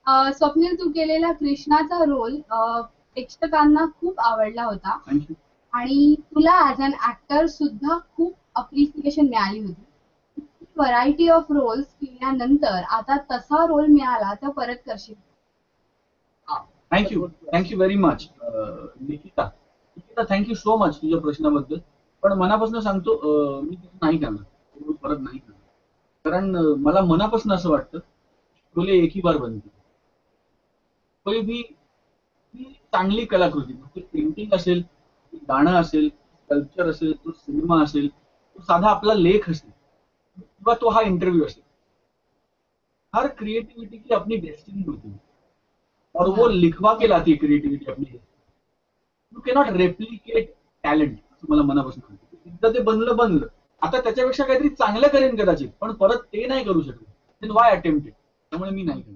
स्वप्नील, तू केलेला कृष्णाचा रोल प्रेक्षकांना खूप आवडला होता थँक्यू. आणि तुला ऍज अन ऍक्टर सुद्धा खूप अप्रिसिएशन मिळाली होती. व्हरायटी ऑफ रोल्स केल्यानंतर आता तसा रोल मिळाला तर परत करशील? Thank you very much Nikita. Thank you so much तुझ्या प्रश्नाबद्दल. पण मनापासून सांगतो, मी तसं नाही करणार, परत नाही करणार. कारण मला मनापासून असं वाटतं तुले एक ही बार बनते. कोई भी चांगली कलाकृती, पेंटिंग असेल, गाणं असेल, कल्चर असेल, तो सिनेमा असेल, तो साधा आपला लेख असेल किंवा तो हा इंटरव्यू असेल, हर क्रिएटिविटी की अपनी डेस्टिनी होती है और वो लिखवा के लाती है क्रिएटिविटी अपनी. यू कॅनॉट रेप्लिकेट टॅलेंट, असं मला मनापासून वाटतं. एकदा ते बनलं, आता त्याच्यापेक्षा काहीतरी चांगलं करेन कदाचित, पण परत ते नाही करू शकत. Then why attempt it. त्यामुळे मी नाही करत.